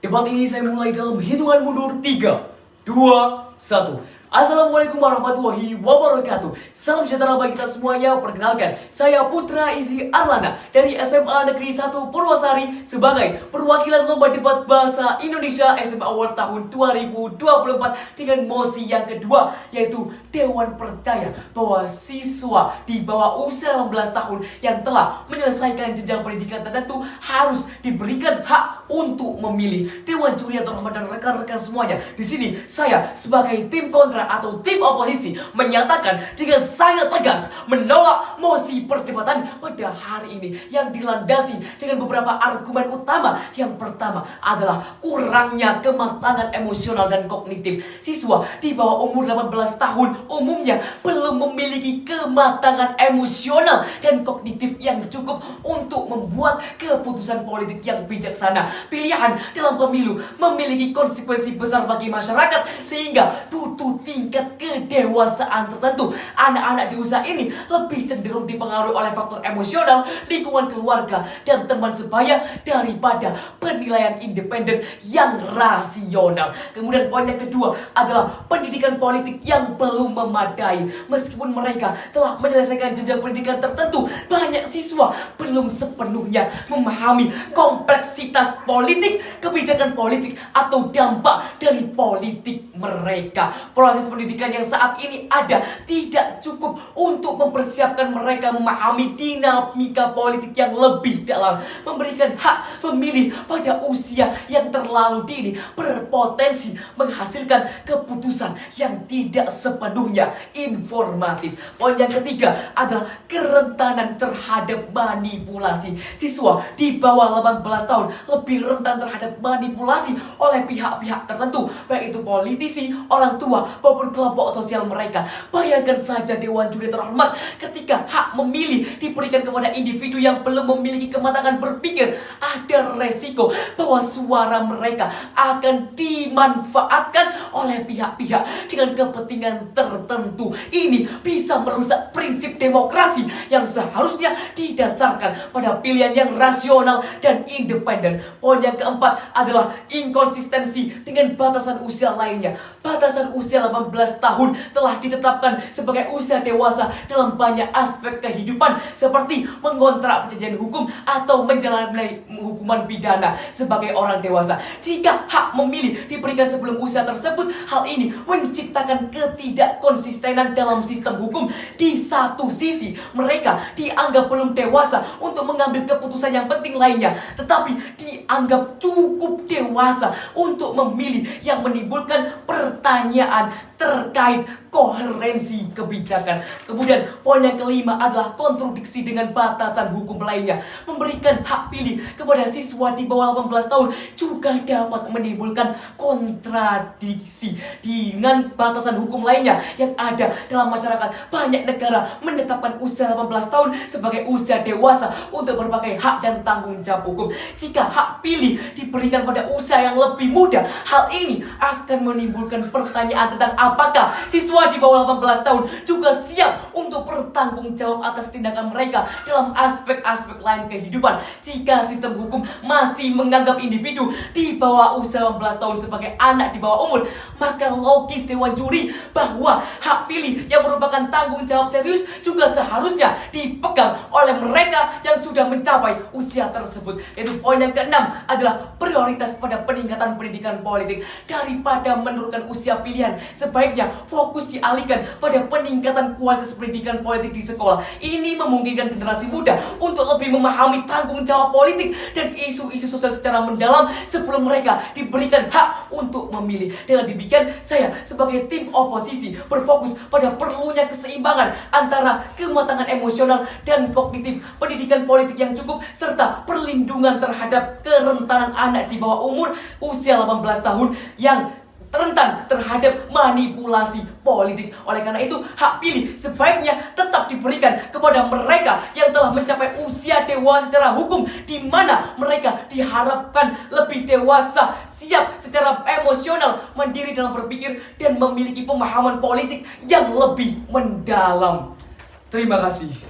Debat ini saya mulai dalam hitungan mundur 3, 2, 1. Assalamualaikum warahmatullahi wabarakatuh. Salam sejahtera bagi kita semuanya. Perkenalkan, saya Putra Izi Arlanda dari SMA Negeri 1 Purwosari sebagai perwakilan lomba debat bahasa Indonesia SMA Award tahun 2024 dengan mosi yang kedua, yaitu Dewan percaya bahwa siswa di bawah usia 18 tahun yang telah menyelesaikan jenjang pendidikan tertentu harus diberikan hak untuk memilih. Dewan juri yang terhormat dan rekan-rekan semuanya, di sini saya sebagai tim kontra atau tim oposisi menyatakan dengan sangat tegas menolak mosi perdebatan pada hari ini yang dilandasi dengan beberapa argumen utama. Yang pertama adalah kurangnya kematangan emosional dan kognitif. Siswa di bawah umur 18 tahun umumnya belum memiliki kematangan emosional dan kognitif yang cukup untuk membuat keputusan politik yang bijaksana. Pilihan dalam pemilu memiliki konsekuensi besar bagi masyarakat sehingga butuh tingkat kedewasaan tertentu. Anak-anak di usia ini lebih cenderung dipengaruhi oleh faktor emosional, lingkungan keluarga, dan teman sebaya daripada penilaian independen yang rasional. Kemudian poin yang kedua adalah pendidikan politik yang belum memadai. Meskipun mereka telah menyelesaikan jenjang pendidikan tertentu, banyak siswa belum sepenuhnya memahami kompleksitas politik, kebijakan politik, atau dampak dari politik mereka. Proses pendidikan yang saat ini ada tidak cukup untuk mempersiapkan mereka memahami dinamika politik yang lebih dalam. Memberikan hak memilih pada usia yang terlalu dini berpotensi menghasilkan keputusan yang tidak sepenuhnya informatif. Poin yang ketiga adalah kerentanan terhadap manipulasi. Siswa di bawah 18 tahun lebih rentan terhadap manipulasi oleh pihak-pihak tertentu, baik itu politisi, orang tua, maupun kelompok sosial mereka. Bayangkan saja Dewan Juri terhormat ketika hak memilih diberikan kepada individu yang belum memiliki kematangan berpikir, ada resiko bahwa suara mereka akan dimanfaatkan oleh pihak-pihak dengan kepentingan tertentu. Ini bisa merusak prinsip demokrasi yang seharusnya didasarkan pada pilihan yang rasional dan independen. Poin yang keempat adalah inkonsistensi dengan batasan usia lainnya. Batasan usia 18 tahun telah ditetapkan sebagai usia dewasa dalam banyak aspek kehidupan, seperti mengontrak perjanjian hukum atau menjalani hukuman pidana sebagai orang dewasa. Jika hak memilih diberikan sebelum usia tersebut, hal ini menciptakan ketidakkonsistenan dalam sistem hukum. Di satu sisi, mereka dianggap belum dewasa untuk mengambil keputusan yang penting lainnya, tetapi dianggap cukup dewasa untuk memilih, yang menimbulkan pertanyaan terkait koherensi kebijakan. Kemudian poin yang kelima adalah kontradiksi dengan batasan hukum lainnya. Memberikan hak pilih kepada siswa di bawah 18 tahun juga dapat menimbulkan kontradiksi dengan batasan hukum lainnya yang ada dalam masyarakat. Banyak negara menetapkan usia 18 tahun sebagai usia dewasa untuk berbagai hak dan tanggung jawab hukum. Jika hak pilih diberikan pada usia yang lebih muda, hal ini akan menimbulkan pertanyaan tentang apakah siswa di bawah 18 tahun juga siap untuk bertanggung jawab atas tindakan mereka dalam aspek-aspek lain kehidupan. Jika sistem hukum masih menganggap individu di bawah usia 18 tahun sebagai anak di bawah umur, maka logis Dewan Juri bahwa hak pilih yang merupakan tanggung jawab serius juga seharusnya dipegang oleh mereka yang sudah mencapai usia tersebut. Yaitu poin yang keenam adalah prioritas pada peningkatan pendidikan politik. Daripada menurunkan usia pilihan, sebaiknya fokus dialihkan pada peningkatan kualitas pendidikan politik di sekolah. Ini memungkinkan generasi muda untuk lebih memahami tanggung jawab politik dan isu-isu sosial secara mendalam sebelum mereka diberikan hak untuk memilih. Dengan demikian, saya sebagai tim oposisi berfokus pada perlunya keseimbangan antara kematangan emosional dan kognitif, pendidikan politik yang cukup, serta perlindungan terhadap kerentanan anak di bawah umur usia 18 tahun yang rentan terhadap manipulasi politik. Oleh karena itu, hak pilih sebaiknya tetap diberikan kepada mereka yang telah mencapai usia dewasa secara hukum, di mana mereka diharapkan lebih dewasa, siap secara emosional, mandiri dalam berpikir, dan memiliki pemahaman politik yang lebih mendalam. Terima kasih.